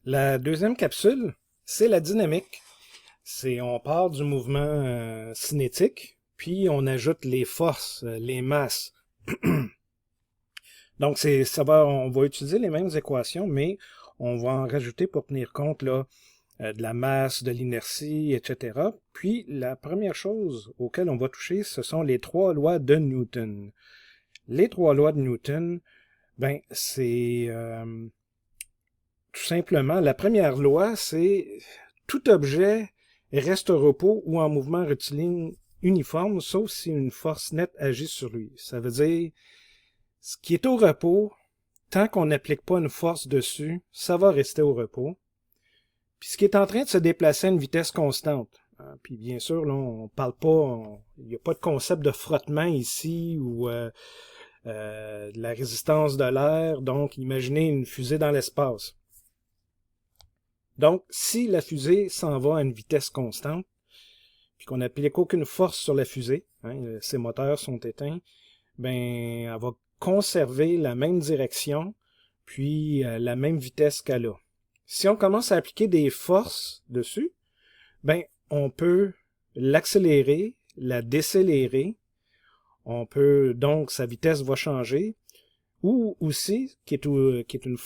La deuxième capsule, c'est la dynamique. On part du mouvement cinétique, puis on ajoute les forces, les masses. Donc, on va utiliser les mêmes équations, mais on va en rajouter pour tenir compte là, de la masse, de l'inertie, etc. Puis, la première chose auquel on va toucher, ce sont les trois lois de Newton. Les trois lois de Newton, c'est tout simplement, la première loi, c'est tout objet reste au repos ou en mouvement rectiligne uniforme, sauf si une force nette agit sur lui. Ça veut dire, ce qui est au repos, tant qu'on n'applique pas une force dessus, ça va rester au repos. Puis ce qui est en train de se déplacer à une vitesse constante. Puis bien sûr, là, on parle pas, il n'y a pas de concept de frottement ici ou de la résistance de l'air. Donc, imaginez une fusée dans l'espace. Donc, si la fusée s'en va à une vitesse constante, puis qu'on n'applique aucune force sur la fusée, ses moteurs sont éteints, elle va conserver la même direction, puis la même vitesse qu'elle a. Si on commence à appliquer des forces dessus, on peut l'accélérer, la décélérer, donc sa vitesse va changer, ou aussi, qui est une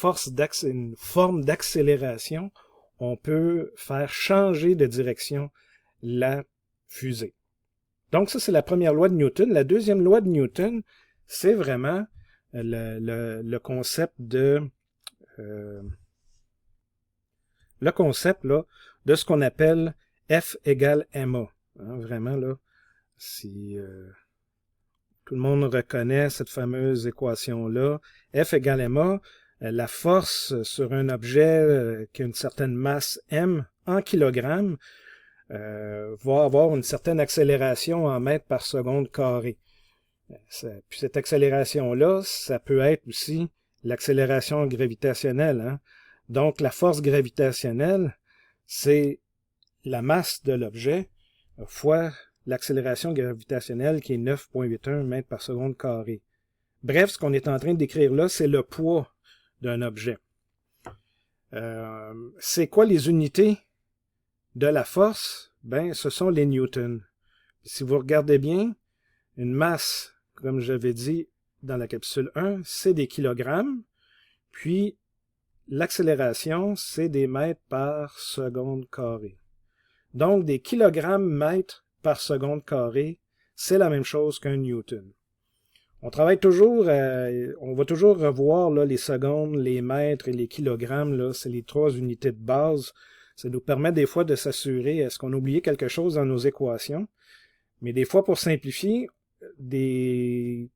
forme d'accélération, on peut faire changer de direction la fusée. Donc ça, c'est la première loi de Newton. La deuxième loi de Newton, c'est vraiment le concept le concept là, de ce qu'on appelle F égale ma. Vraiment, là, si tout le monde reconnaît cette fameuse équation-là, F égale ma, la force sur un objet qui a une certaine masse m en kilogrammes va avoir une certaine accélération en mètres par seconde carré. Puis cette accélération-là, ça peut être aussi l'accélération gravitationnelle. Donc la force gravitationnelle, c'est la masse de l'objet fois l'accélération gravitationnelle qui est 9,81 mètres par seconde carré. Bref, ce qu'on est en train de décrire là, c'est le poids d'un objet. C'est quoi les unités de la force? Ce sont les newtons. Si vous regardez bien, une masse, comme j'avais dit dans la capsule 1, c'est des kilogrammes, puis l'accélération, c'est des mètres par seconde carré. Donc, des kilogrammes mètres par seconde carré, c'est la même chose qu'un newton. On travaille toujours, on va toujours revoir là, les secondes, les mètres et les kilogrammes, là, c'est les trois unités de base. Ça nous permet des fois de s'assurer, est-ce qu'on a oublié quelque chose dans nos équations? Mais des fois, pour simplifier, des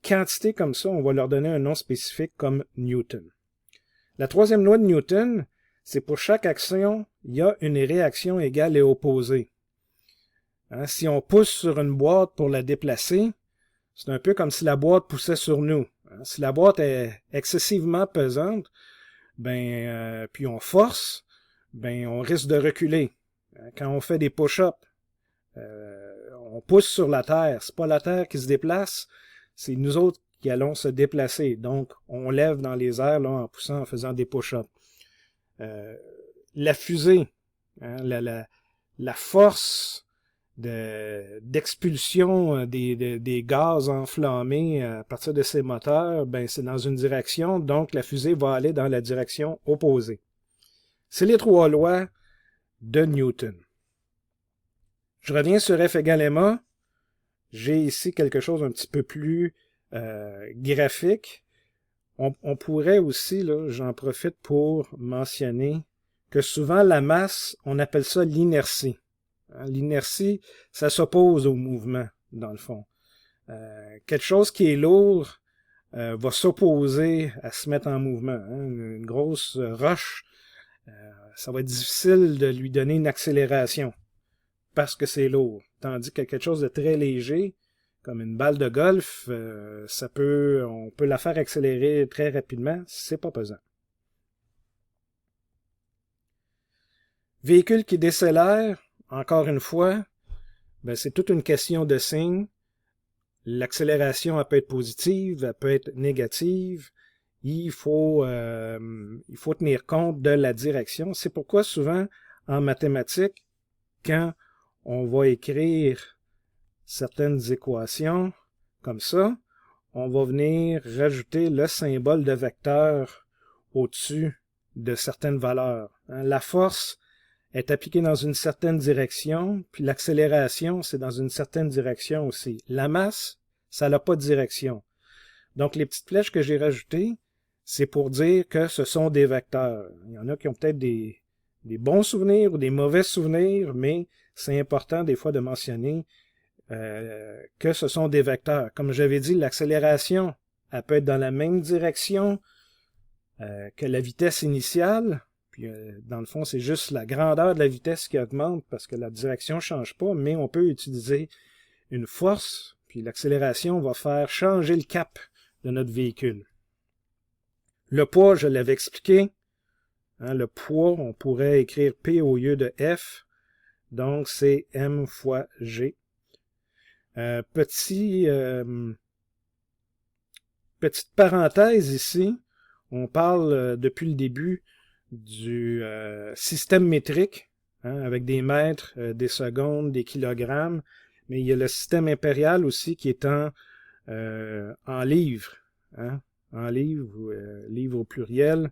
quantités comme ça, on va leur donner un nom spécifique comme Newton. La troisième loi de Newton, c'est pour chaque action, il y a une réaction égale et opposée. Si on pousse sur une boîte pour la déplacer, c'est un peu comme si la boîte poussait sur nous. Si la boîte est excessivement pesante, puis on force, on risque de reculer. Quand on fait des push-ups, on pousse sur la terre. C'est pas la terre qui se déplace, c'est nous autres qui allons se déplacer. Donc, on lève dans les airs là, en poussant, en faisant des push-ups. La fusée, la force d'expulsion des gaz enflammés à partir de ces moteurs, c'est dans une direction, donc la fusée va aller dans la direction opposée. C'est les trois lois de Newton. Je reviens sur F égale ma. J'ai ici quelque chose un petit peu plus graphique. On pourrait aussi, là, j'en profite pour mentionner que souvent la masse, on appelle ça l'inertie. L'inertie, ça s'oppose au mouvement, dans le fond. Quelque chose qui est lourd va s'opposer à se mettre en mouvement. Une grosse roche, ça va être difficile de lui donner une accélération parce que c'est lourd. Tandis que quelque chose de très léger, comme une balle de golf, on peut la faire accélérer très rapidement, c'est pas pesant. Véhicule qui décélère, encore une fois, c'est toute une question de signe. L'accélération, elle peut être positive, elle peut être négative. il faut tenir compte de la direction. C'est pourquoi souvent, en mathématiques, quand on va écrire certaines équations comme ça, on va venir rajouter le symbole de vecteur au-dessus de certaines valeurs. La force est appliquée dans une certaine direction, puis l'accélération, c'est dans une certaine direction aussi. La masse, ça n'a pas de direction. Donc, les petites flèches que j'ai rajoutées, c'est pour dire que ce sont des vecteurs. Il y en a qui ont peut-être des bons souvenirs ou des mauvais souvenirs, mais c'est important des fois de mentionner que ce sont des vecteurs. Comme j'avais dit, l'accélération, elle peut être dans la même direction que la vitesse initiale. Puis, dans le fond, c'est juste la grandeur de la vitesse qui augmente parce que la direction ne change pas, mais on peut utiliser une force, puis l'accélération va faire changer le cap de notre véhicule. Le poids, je l'avais expliqué. Le poids, on pourrait écrire P au lieu de F. Donc, c'est M fois G. Petite parenthèse ici. On parle depuis le début du système métrique, avec des mètres, des secondes, des kilogrammes. Mais il y a le système impérial aussi qui est en livres. En livres, livres au pluriel.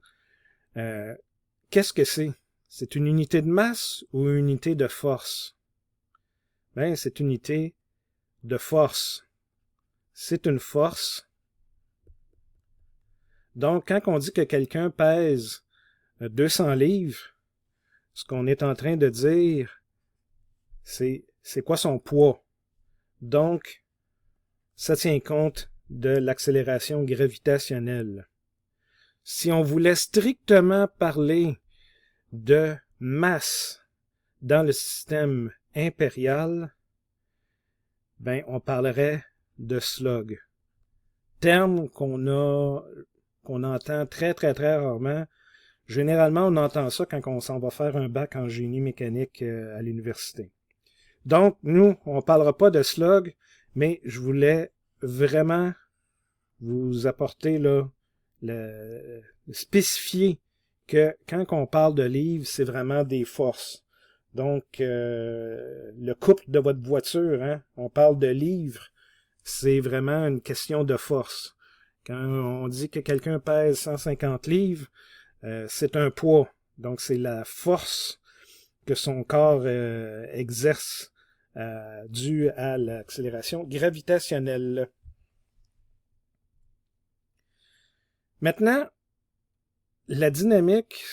Qu'est-ce que c'est? C'est une unité de masse ou une unité de force? Ben, c'est une unité de force. C'est une force. Donc, quand on dit que quelqu'un pèse 200 livres, ce qu'on est en train de dire, c'est quoi son poids? Donc, ça tient compte de l'accélération gravitationnelle. Si on voulait strictement parler de masse dans le système impérial, ben, on parlerait de slug. Terme qu'on entend très, très, très rarement. Généralement, on entend ça quand on s'en va faire un bac en génie mécanique à l'université. Donc, nous, on ne parlera pas de slug, mais je voulais vraiment vous apporter là, spécifier que quand on parle de livres, c'est vraiment des forces. Donc, le couple de votre voiture, on parle de livres, c'est vraiment une question de force. Quand on dit que quelqu'un pèse 150 livres, c'est un poids. Donc, c'est la force que son corps exerce due à l'accélération gravitationnelle. Maintenant, la dynamique,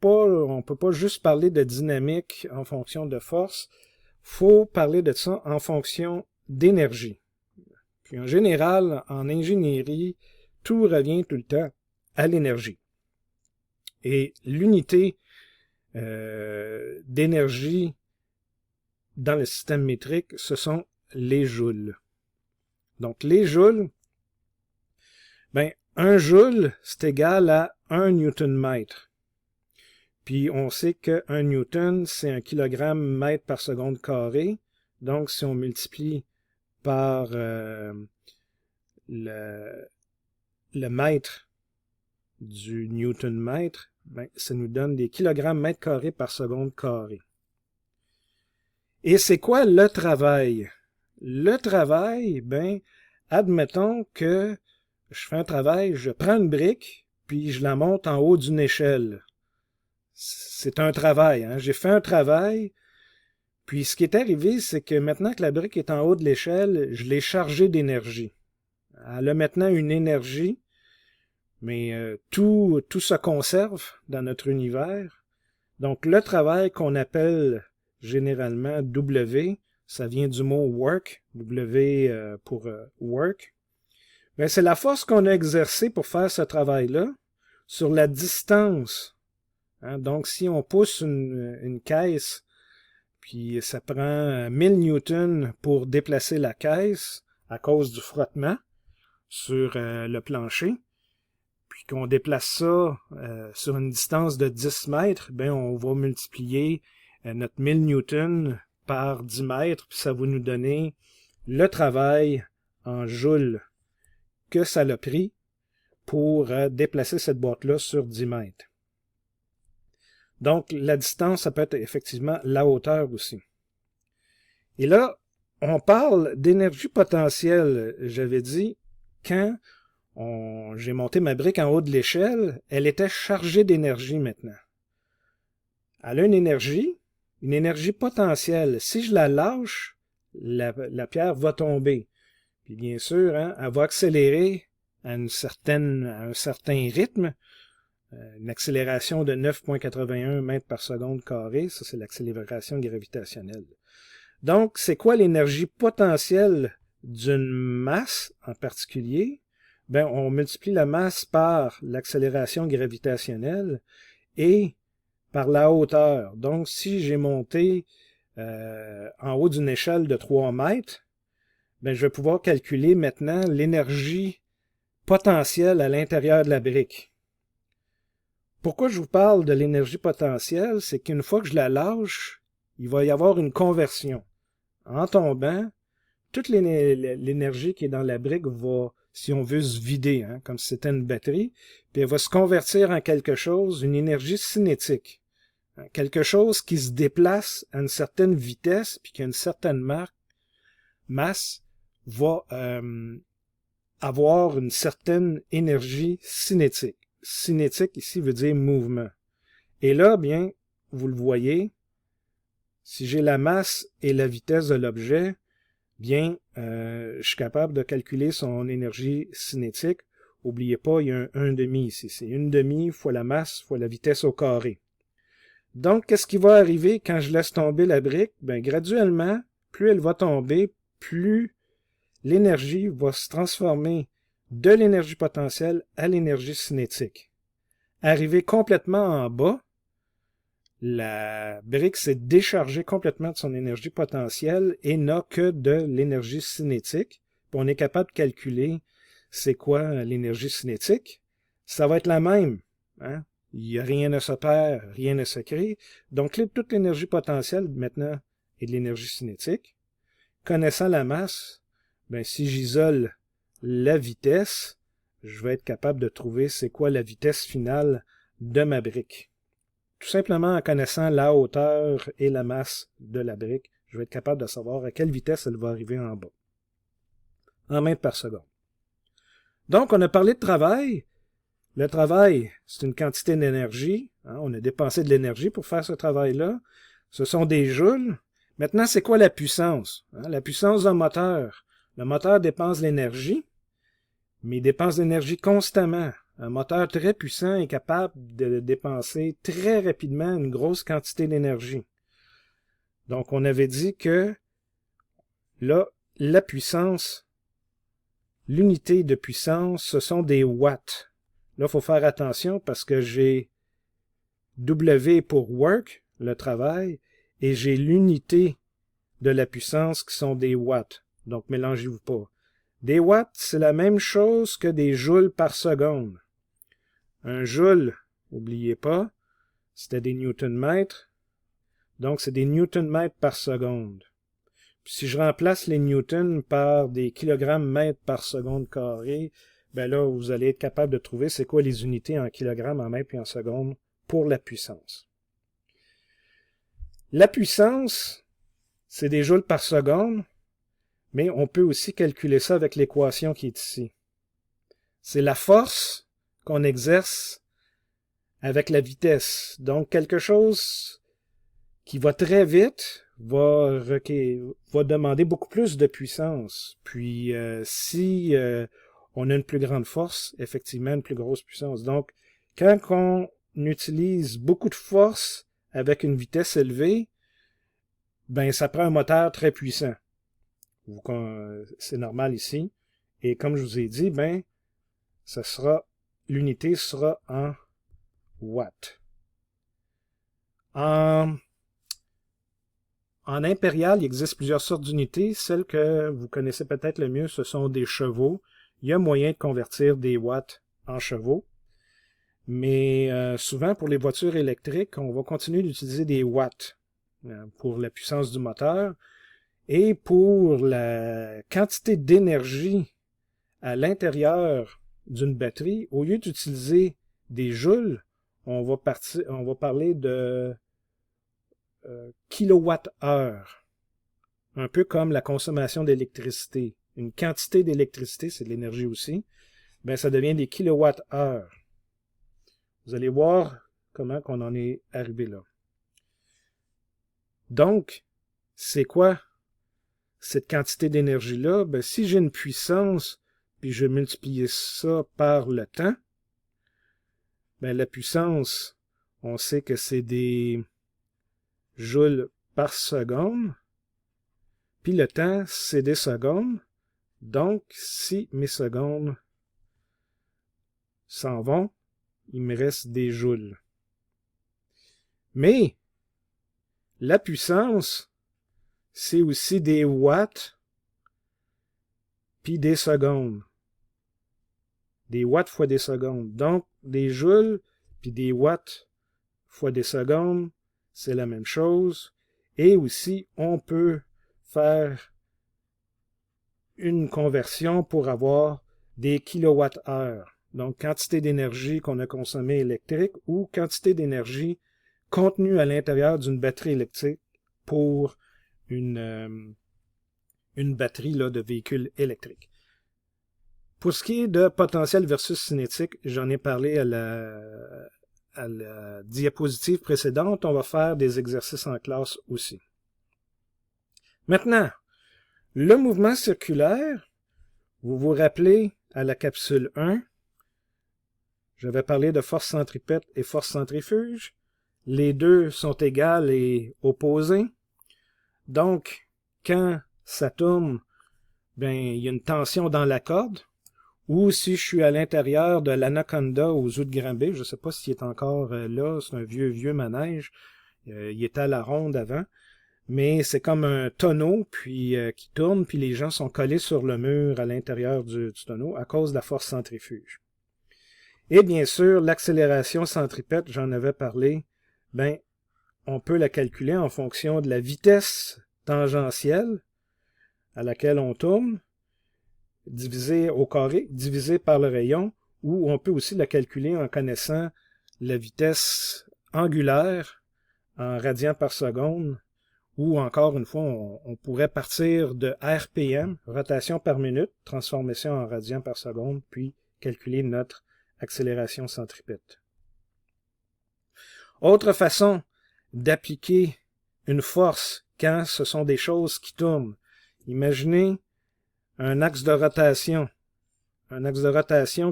on peut pas juste parler de dynamique en fonction de force. Faut parler de ça en fonction d'énergie. Puis en général, en ingénierie, tout revient tout le temps à l'énergie. Et l'unité d'énergie dans le système métrique, ce sont les joules. Donc les joules, ben, 1 joule, c'est égal à 1 newton-mètre. Puis on sait que 1 newton, c'est 1 kilogramme mètre par seconde carré. Donc si on multiplie par le mètre du newton-mètre, ben, ça nous donne des kilogrammes mètre carré par seconde carré. Et c'est quoi le travail? Le travail, ben, admettons que je fais un travail, je prends une brique, puis je la monte en haut d'une échelle. C'est un travail, J'ai fait un travail, puis ce qui est arrivé, c'est que maintenant que la brique est en haut de l'échelle, je l'ai chargée d'énergie. Elle a maintenant une énergie, mais tout se conserve dans notre univers. Donc le travail qu'on appelle généralement W, ça vient du mot work, W pour work. Ben, c'est la force qu'on a exercée pour faire ce travail-là sur la distance. Donc, si on pousse une caisse, puis ça prend 1000 newtons pour déplacer la caisse à cause du frottement sur le plancher, puis qu'on déplace ça sur une distance de 10 mètres, ben, on va multiplier notre 1000 newtons par 10 mètres, puis ça va nous donner le travail en joules que ça l'a pris pour déplacer cette boîte-là sur 10 mètres. Donc, la distance, ça peut être effectivement la hauteur aussi. Et là, on parle d'énergie potentielle. J'avais dit, quand j'ai monté ma brique en haut de l'échelle, elle était chargée d'énergie maintenant. Elle a une énergie potentielle. Si je la lâche, la pierre va tomber. Puis bien sûr, hein, elle va accélérer à un certain rythme, une accélération de 9,81 mètres par seconde carré. Ça, c'est l'accélération gravitationnelle. Donc, c'est quoi l'énergie potentielle d'une masse en particulier? Ben, on multiplie la masse par l'accélération gravitationnelle et par la hauteur. Donc, si j'ai monté en haut d'une échelle de 3 mètres, ben, je vais pouvoir calculer maintenant l'énergie potentielle à l'intérieur de la brique. Pourquoi je vous parle de l'énergie potentielle? C'est qu'une fois que je la lâche, il va y avoir une conversion. En tombant, toute l'énergie qui est dans la brique va, si on veut, se vider, hein, comme si c'était une batterie, puis elle va se convertir en quelque chose, une énergie cinétique. Quelque chose qui se déplace à une certaine vitesse, puis qui a une certaine masse, va avoir une certaine énergie cinétique. Cinétique, ici, veut dire mouvement. Et là, bien, vous le voyez, si j'ai la masse et la vitesse de l'objet, bien, je suis capable de calculer son énergie cinétique. N'oubliez pas, il y a un 1/2 ici. C'est 1/2 fois la masse fois la vitesse au carré. Donc, qu'est-ce qui va arriver quand je laisse tomber la brique? Bien, graduellement, plus elle va tomber, plus l'énergie va se transformer de l'énergie potentielle à l'énergie cinétique. Arrivé complètement en bas, la brique s'est déchargée complètement de son énergie potentielle et n'a que de l'énergie cinétique. Puis on est capable de calculer c'est quoi l'énergie cinétique. Ça va être la même. Hein? Il n'y a rien ne se perd, rien ne se crée. Donc toute l'énergie potentielle maintenant est de l'énergie cinétique. Connaissant la masse, ben, si j'isole la vitesse, je vais être capable de trouver c'est quoi la vitesse finale de ma brique. Tout simplement en connaissant la hauteur et la masse de la brique, je vais être capable de savoir à quelle vitesse elle va arriver en bas. En mètres par seconde. Donc, on a parlé de travail. Le travail, c'est une quantité d'énergie. Hein, on a dépensé de l'énergie pour faire ce travail-là. Ce sont des joules. Maintenant, c'est quoi la puissance? Hein, la puissance d'un moteur. Le moteur dépense de l'énergie, mais il dépense de l'énergie constamment. Un moteur très puissant est capable de dépenser très rapidement une grosse quantité d'énergie. Donc, on avait dit que là, la puissance, l'unité de puissance, ce sont des watts. Là, il faut faire attention parce que j'ai W pour work, le travail, et j'ai l'unité de la puissance qui sont des watts. Donc, mélangez-vous pas. Des watts, c'est la même chose que des joules par seconde. Un joule, n'oubliez pas, c'était des newton-mètres. Donc, c'est des newton-mètres par seconde. Puis, si je remplace les newtons par des kilogrammes-mètres par seconde carré, ben là, vous allez être capable de trouver c'est quoi les unités en kilogrammes, en mètres et en secondes pour la puissance. La puissance, c'est des joules par seconde, mais on peut aussi calculer ça avec l'équation qui est ici. C'est la force qu'on exerce avec la vitesse. Donc, quelque chose qui va très vite va demander beaucoup plus de puissance. Puis, si on a une plus grande force, effectivement, une plus grosse puissance. Donc, quand on utilise beaucoup de force avec une vitesse élevée, ben ça prend un moteur très puissant. C'est normal ici. Et comme je vous ai dit, ben l'unité sera en watts. En impérial, il existe plusieurs sortes d'unités. Celles que vous connaissez peut-être le mieux, ce sont des chevaux. Il y a moyen de convertir des watts en chevaux. Mais souvent, pour les voitures électriques, on va continuer d'utiliser des watts pour la puissance du moteur. Et pour la quantité d'énergie à l'intérieur d'une batterie, au lieu d'utiliser des joules, on va parler de kilowattheure. Un peu comme la consommation d'électricité. Une quantité d'électricité, c'est de l'énergie aussi, ben ça devient des kilowattheures. Vous allez voir comment on en est arrivé là. Donc, c'est quoi cette quantité d'énergie-là? Ben, si j'ai une puissance, puis je multiplie ça par le temps, ben, la puissance, on sait que c'est des joules par seconde, puis le temps, c'est des secondes. Donc, si mes secondes s'en vont, il me reste des joules. Mais, la puissance, c'est aussi des watts, puis des secondes. Des watts fois des secondes. Donc, des joules, puis des watts fois des secondes, c'est la même chose. Et aussi, on peut faire une conversion pour avoir des kilowattheures. Donc, quantité d'énergie qu'on a consommée électrique ou quantité d'énergie contenue à l'intérieur d'une batterie électrique pour une batterie là, de véhicule électrique. Pour ce qui est de potentiel versus cinétique, j'en ai parlé à la diapositive précédente. On va faire des exercices en classe aussi. Maintenant, le mouvement circulaire, vous vous rappelez à la capsule 1, j'avais parlé de force centripète et force centrifuge. Les deux sont égales et opposées. Donc, quand ça tourne, ben, il y a une tension dans la corde. Ou si je suis à l'intérieur de l'Anaconda aux Zoo de Granby, je ne sais pas s'il est encore là, c'est un vieux manège. Il était à la ronde avant. Mais c'est comme un tonneau puis qui tourne, puis les gens sont collés sur le mur à l'intérieur du tonneau à cause de la force centrifuge. Et bien sûr, l'accélération centripète, j'en avais parlé, ben, on peut la calculer en fonction de la vitesse tangentielle à laquelle on tourne, divisé au carré, divisé par le rayon, ou on peut aussi la calculer en connaissant la vitesse angulaire en radians par seconde, ou encore une fois, on pourrait partir de RPM, rotation par minute, transformation en radians par seconde, puis calculer notre accélération centripète. Autre façon d'appliquer une force quand ce sont des choses qui tournent. Imaginez un axe de rotation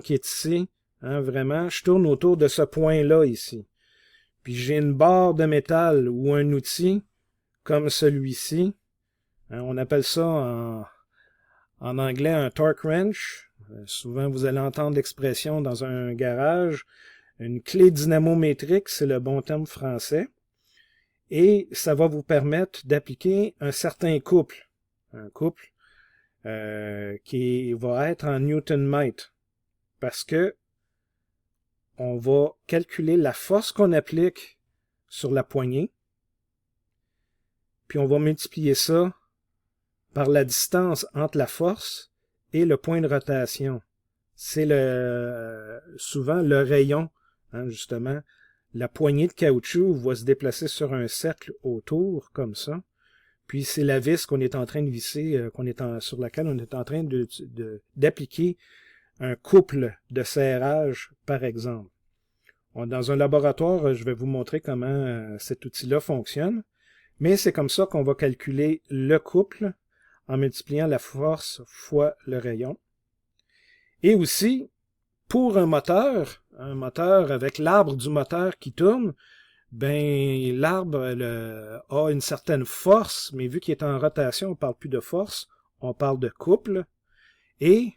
qui est ici, hein, vraiment, je tourne autour de ce point-là ici. Puis j'ai une barre de métal ou un outil comme celui-ci. Hein, on appelle ça en anglais un torque wrench. Souvent vous allez entendre l'expression dans un garage. Une clé dynamométrique, c'est le bon terme français. Et ça va vous permettre d'appliquer un certain couple. Un couple qui va être en Newton-mètre. Parce que on va calculer la force qu'on applique sur la poignée. Puis on va multiplier ça par la distance entre la force et le point de rotation. C'est souvent le rayon, hein, justement. La poignée de caoutchouc va se déplacer sur un cercle autour, comme ça. Puis c'est la vis qu'on est en train de visser, sur laquelle on est en train d'appliquer un couple de serrage, par exemple. Dans un laboratoire, je vais vous montrer comment cet outil-là fonctionne. Mais c'est comme ça qu'on va calculer le couple en multipliant la force fois le rayon. Et aussi, pour un moteur avec l'arbre du moteur qui tourne, ben l'arbre a une certaine force, mais vu qu'il est en rotation, on ne parle plus de force, on parle de couple. Et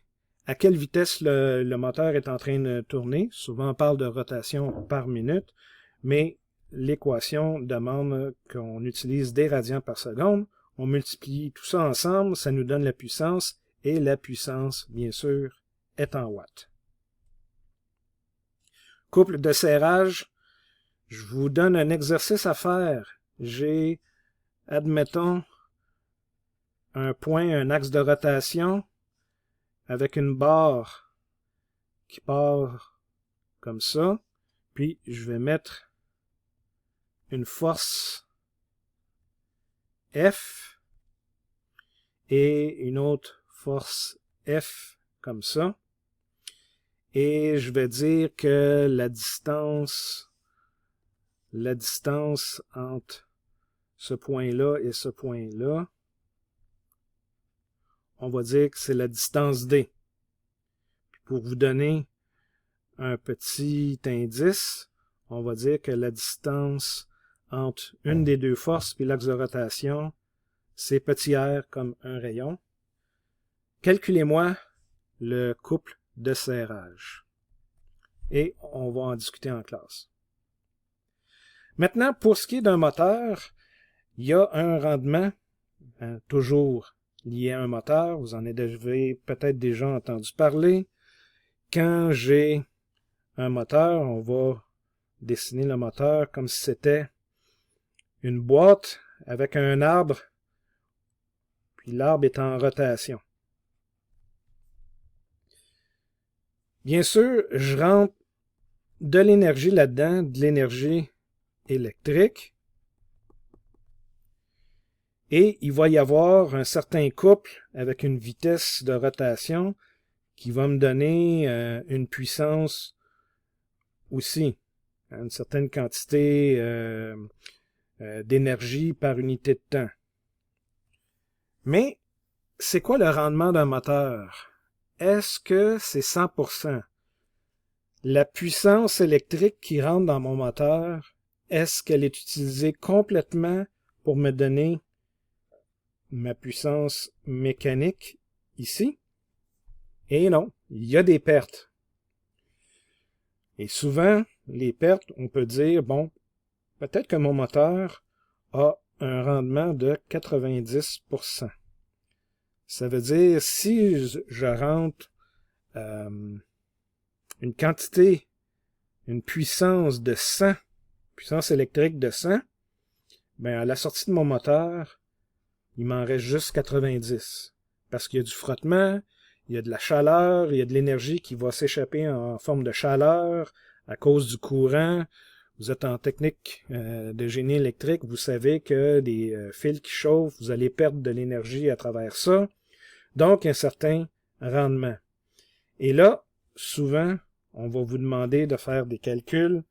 à quelle vitesse le moteur est en train de tourner? Souvent on parle de rotation par minute, mais l'équation demande qu'on utilise des radians par seconde. On multiplie tout ça ensemble, ça nous donne la puissance, et la puissance, bien sûr, est en watts. Couple de serrage, je vous donne un exercice à faire. J'ai, admettons, un point, un axe de rotation avec une barre qui part comme ça, puis je vais mettre une force F et une autre force F comme ça. Et je vais dire que la distance entre ce point-là et ce point-là, on va dire que c'est la distance D. Puis pour vous donner un petit indice, on va dire que la distance entre une des deux forces puis l'axe de rotation, c'est petit r comme un rayon. Calculez-moi le couple de serrage. Et on va en discuter en classe. Maintenant, pour ce qui est d'un moteur, il y a un rendement, toujours lié à un moteur. Vous en avez peut-être déjà entendu parler. Quand j'ai un moteur, on va dessiner le moteur comme si c'était une boîte avec un arbre, puis l'arbre est en rotation. Bien sûr, je rentre de l'énergie là-dedans, de l'énergie électrique, et il va y avoir un certain couple avec une vitesse de rotation qui va me donner une puissance aussi, une certaine quantité d'énergie par unité de temps. Mais c'est quoi le rendement d'un moteur? Est-ce que c'est 100%? La puissance électrique qui rentre dans mon moteur, est-ce qu'elle est utilisée complètement pour me donner ma puissance mécanique ici? Et non, il y a des pertes. Et souvent, les pertes, on peut dire, bon, peut-être que mon moteur a un rendement de 90%. Ça veut dire, si je rentre une quantité, une puissance de 100, puissance électrique de 100, ben à la sortie de mon moteur, il m'en reste juste 90. Parce qu'il y a du frottement, il y a de la chaleur, il y a de l'énergie qui va s'échapper en forme de chaleur à cause du courant. Vous êtes en technique de génie électrique, vous savez que des fils qui chauffent, vous allez perdre de l'énergie à travers ça. Donc, un certain rendement. Et là, souvent, on va vous demander de faire des calculs.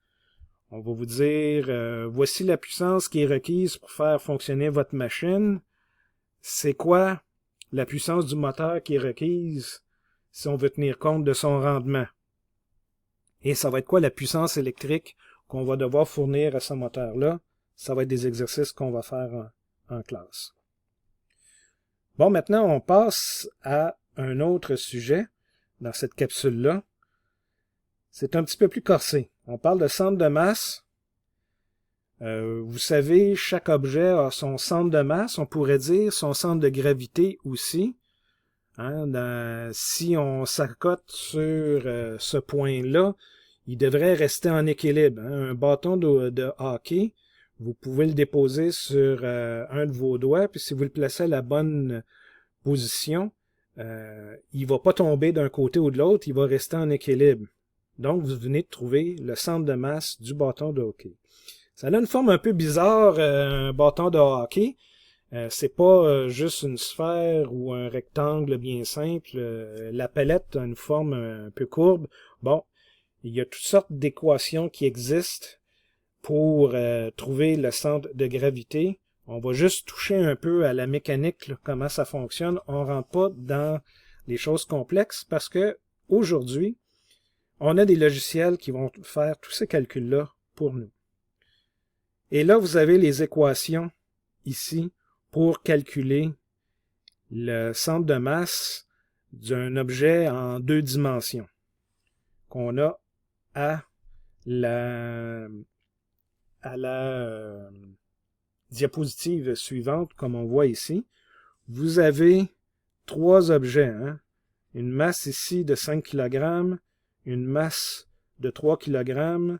On va vous dire, voici la puissance qui est requise pour faire fonctionner votre machine. C'est quoi la puissance du moteur qui est requise si on veut tenir compte de son rendement? Et ça va être quoi la puissance électrique qu'on va devoir fournir à ce moteur-là? Ça va être des exercices qu'on va faire en classe. Bon, maintenant, on passe à un autre sujet dans cette capsule-là. C'est un petit peu plus corsé. On parle de centre de masse. Vous savez, chaque objet a son centre de masse. On pourrait dire son centre de gravité aussi. Si on s'accote sur ce point-là, il devrait rester en équilibre. Un bâton de hockey, vous pouvez le déposer sur un de vos doigts, puis si vous le placez à la bonne position, il ne va pas tomber d'un côté ou de l'autre, il va rester en équilibre. Donc, vous venez de trouver le centre de masse du bâton de hockey. Ça a une forme un peu bizarre, un bâton de hockey. C'est pas juste une sphère ou un rectangle bien simple. La palette a une forme un peu courbe. Bon, il y a toutes sortes d'équations qui existent pour trouver le centre de gravité. On va juste toucher un peu à la mécanique, là, comment ça fonctionne. On ne rentre pas dans les choses complexes parce que aujourd'hui, on a des logiciels qui vont faire tous ces calculs-là pour nous. Et là, vous avez les équations ici pour calculer le centre de masse d'un objet en 2 dimensions qu'on a à la diapositive suivante, comme on voit ici. Vous avez 3 objets, une masse ici de 5 kg, une masse de 3 kg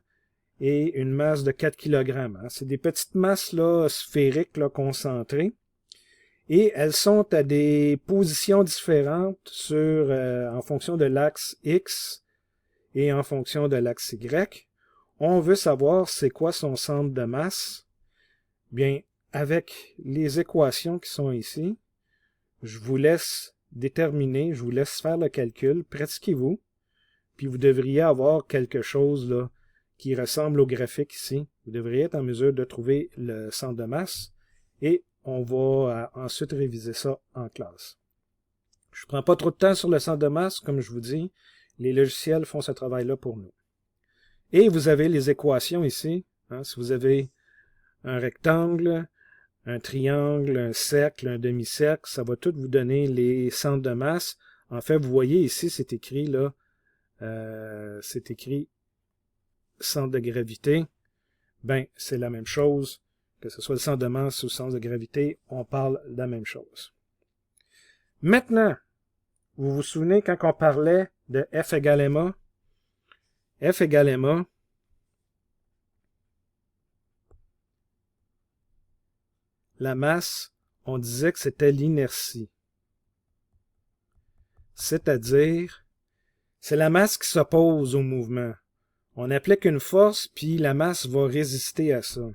et une masse de 4 kg. C'est des petites masses là, sphériques là, concentrées. Et elles sont à des positions différentes en fonction de l'axe X et en fonction de l'axe Y. On veut savoir c'est quoi son centre de masse. Bien, avec les équations qui sont ici, je vous laisse déterminer, je vous laisse faire le calcul, pratiquez-vous, puis vous devriez avoir quelque chose là, qui ressemble au graphique ici. Vous devriez être en mesure de trouver le centre de masse et on va ensuite réviser ça en classe. Je ne prends pas trop de temps sur le centre de masse, comme je vous dis, les logiciels font ce travail-là pour nous. Et vous avez les équations ici. Hein, si vous avez un rectangle, un triangle, un cercle, un demi-cercle, ça va tout vous donner les centres de masse. En fait, vous voyez ici, c'est écrit là, c'est écrit centre de gravité. Ben, c'est la même chose, que ce soit le centre de masse ou le centre de gravité, on parle de la même chose. Maintenant, vous vous souvenez quand on parlait de F égale ma? F égale ma, la masse, on disait que c'était l'inertie. C'est-à-dire, c'est la masse qui s'oppose au mouvement. On applique une force, puis la masse va résister à ça.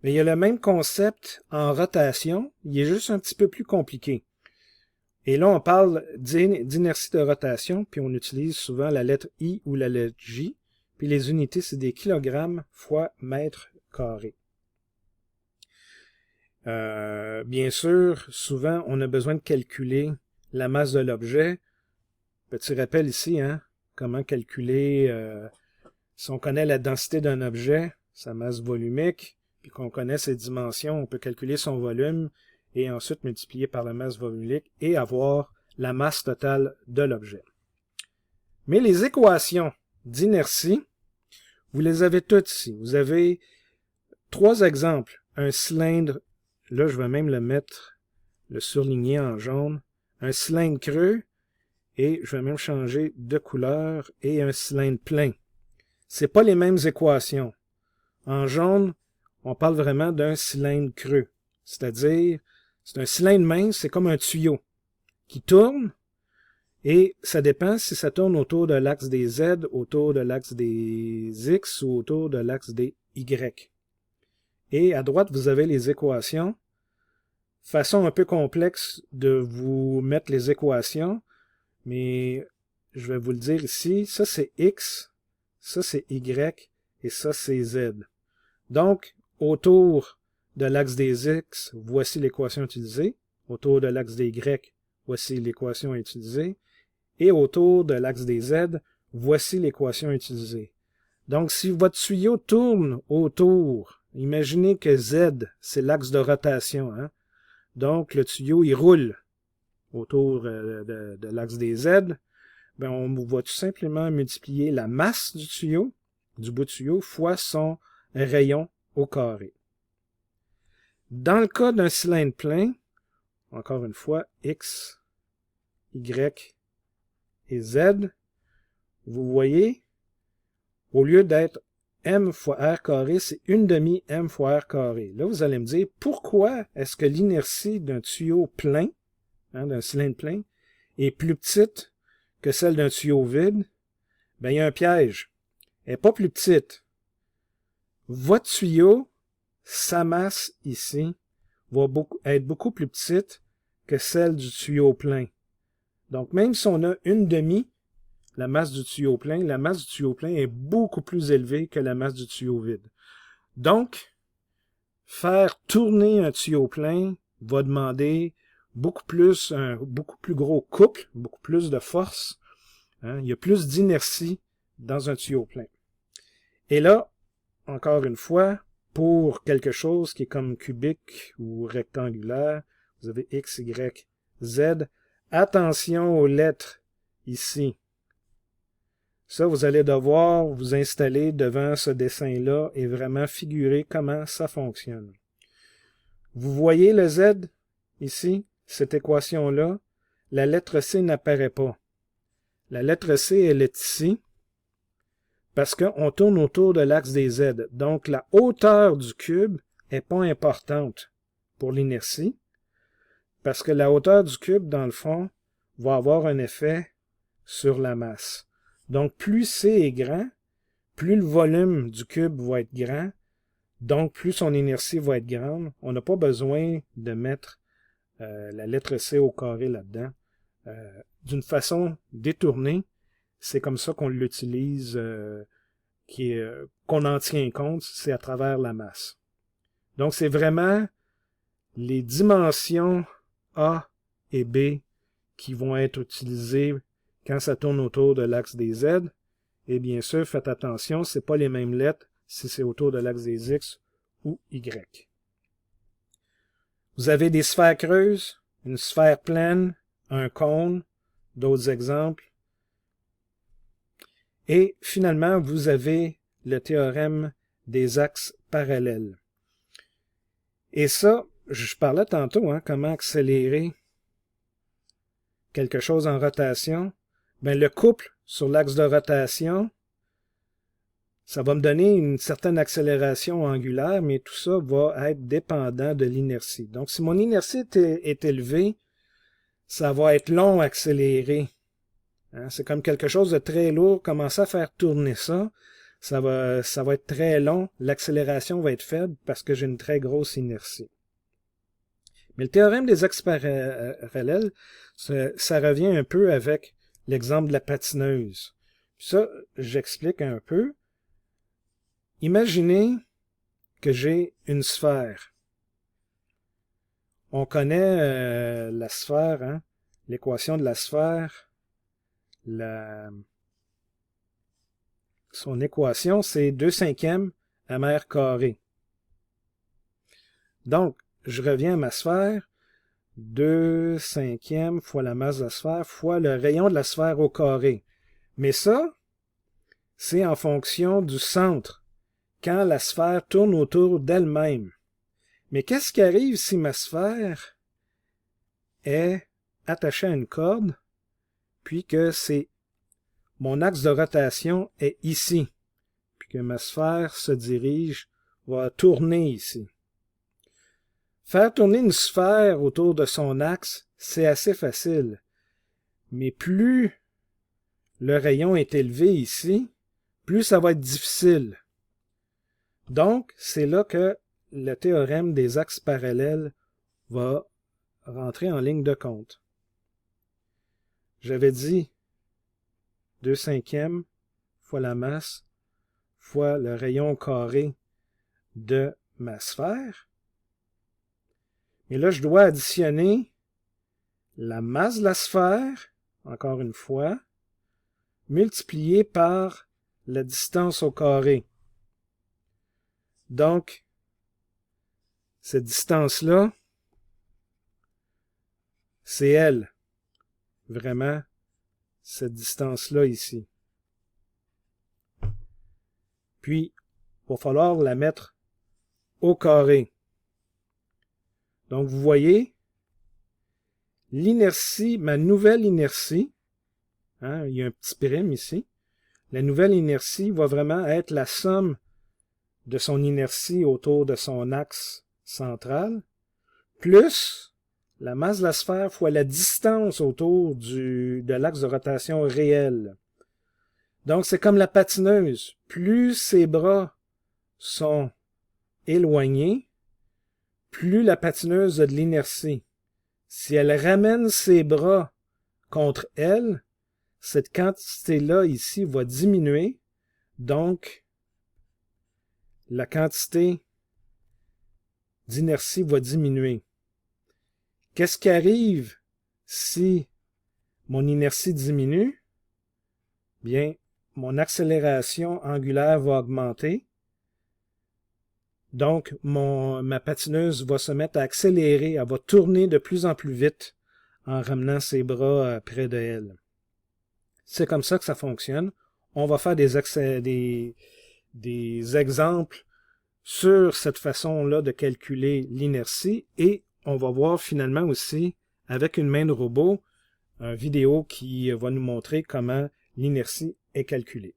Mais il y a le même concept en rotation, il est juste un petit peu plus compliqué. Et là, on parle d'inertie de rotation, puis on utilise souvent la lettre I ou la lettre J, puis les unités, c'est des kilogrammes fois mètre carré. Bien sûr, souvent, on a besoin de calculer la masse de l'objet. Petit rappel ici, hein, comment calculer, si on connaît la densité d'un objet, sa masse volumique, puis qu'on connaît ses dimensions, on peut calculer son volume et ensuite multiplier par la masse volumique et avoir la masse totale de l'objet. Mais les équations d'inertie, vous les avez toutes ici. Vous avez 3 exemples. Un cylindre, là je vais même le surligner en jaune, un cylindre creux, et je vais même changer de couleur, et un cylindre plein. C'est pas les mêmes équations. En jaune, on parle vraiment d'un cylindre creux. C'est-à-dire, c'est un cylindre mince, c'est comme un tuyau qui tourne, et ça dépend si ça tourne autour de l'axe des Z, autour de l'axe des X ou autour de l'axe des Y. Et à droite, vous avez les équations. Façon un peu complexe de vous mettre les équations, mais je vais vous le dire ici. Ça, c'est X, ça, c'est Y, et ça, c'est Z. Donc, autour de l'axe des X, voici l'équation utilisée. Autour de l'axe des Y, voici l'équation utilisée. Et autour de l'axe des Z, voici l'équation utilisée. Donc, si votre tuyau tourne autour, imaginez que Z, c'est l'axe de rotation. Hein? Donc, le tuyau, il roule autour de l'axe des Z. Ben, on va tout simplement multiplier la masse du tuyau, du bout de tuyau, fois son rayon au carré. Dans le cas d'un cylindre plein, encore une fois, X, Y et Z, vous voyez, au lieu d'être M fois R carré, c'est 1/2 M fois R carré. Là, vous allez me dire, pourquoi est-ce que l'inertie d'un tuyau plein, hein, d'un cylindre plein, est plus petite que celle d'un tuyau vide? Ben, il y a un piège. Elle n'est pas plus petite. Votre tuyau, sa masse ici, va être beaucoup plus petite que celle du tuyau plein. Donc, même si on a 1/2 la masse du tuyau plein, la masse du tuyau plein est beaucoup plus élevée que la masse du tuyau vide. Donc, faire tourner un tuyau plein va demander un beaucoup plus gros couple, beaucoup plus de force. Hein? Il y a plus d'inertie dans un tuyau plein. Et là, encore une fois, pour quelque chose qui est comme cubique ou rectangulaire, vous avez X, Y, Z. Attention aux lettres ici. Ça, vous allez devoir vous installer devant ce dessin-là et vraiment figurer comment ça fonctionne. Vous voyez le Z ici, cette équation-là? La lettre C n'apparaît pas. La lettre C, elle est ici parce qu'on tourne autour de l'axe des Z. Donc, la hauteur du cube n'est pas importante pour l'inertie parce que la hauteur du cube, dans le fond, va avoir un effet sur la masse. Donc, plus C est grand, plus le volume du cube va être grand, donc plus son inertie va être grande. On n'a pas besoin de mettre la lettre C au carré là-dedans. D'une façon détournée, c'est comme ça qu'on l'utilise, qu'on en tient compte, c'est à travers la masse. Donc, c'est vraiment les dimensions A et B qui vont être utilisées quand ça tourne autour de l'axe des Z. Et bien sûr, faites attention, ce n'est pas les mêmes lettres si c'est autour de l'axe des X ou Y. Vous avez des sphères creuses, une sphère pleine, un cône, d'autres exemples. Et finalement, vous avez le théorème des axes parallèles. Et ça, je parlais tantôt, comment accélérer quelque chose en rotation. Ben, le couple sur l'axe de rotation, ça va me donner une certaine accélération angulaire, mais tout ça va être dépendant de l'inertie. Donc, si mon inertie est élevée, ça va être long à accélérer. C'est comme quelque chose de très lourd. Commencer à faire tourner ça, ça va être très long. L'accélération va être faible parce que j'ai une très grosse inertie. Mais le théorème des axes parallèles, ça revient un peu avec l'exemple de la patineuse. Ça, j'explique un peu. Imaginez que j'ai une sphère. On connaît la sphère, l'équation de la sphère. Son équation, c'est 2/5 mr carré. Donc, je reviens à ma sphère, 2/5 fois la masse de la sphère fois le rayon de la sphère au carré. Mais ça, c'est en fonction du centre, quand la sphère tourne autour d'elle-même. Mais qu'est-ce qui arrive si ma sphère est attachée à une corde, puis que mon axe de rotation est ici, puis que ma sphère va tourner ici. Faire tourner une sphère autour de son axe, c'est assez facile. Mais plus le rayon est élevé ici, plus ça va être difficile. Donc, c'est là que le théorème des axes parallèles va rentrer en ligne de compte. J'avais dit 2/5 fois la masse fois le rayon carré de ma sphère. Et là, je dois additionner la masse de la sphère, encore une fois, multipliée par la distance au carré. Donc, cette distance-là, c'est elle. Vraiment, cette distance-là ici. Puis, il va falloir la mettre au carré. Donc, vous voyez, l'inertie, ma nouvelle inertie, il y a un petit prime ici, la nouvelle inertie va vraiment être la somme de son inertie autour de son axe central, plus la masse de la sphère fois la distance autour de l'axe de rotation réel. Donc, c'est comme la patineuse. Plus ses bras sont éloignés, plus la patineuse a de l'inertie. Si elle ramène ses bras contre elle, cette quantité-là ici va diminuer, donc la quantité d'inertie va diminuer. Qu'est-ce qui arrive si mon inertie diminue? Bien, mon accélération angulaire va augmenter. Donc, ma patineuse va se mettre à accélérer, elle va tourner de plus en plus vite en ramenant ses bras près de elle. C'est comme ça que ça fonctionne. On va faire des exemples sur cette façon-là de calculer l'inertie et on va voir finalement aussi, avec une main de robot, une vidéo qui va nous montrer comment l'inertie est calculée.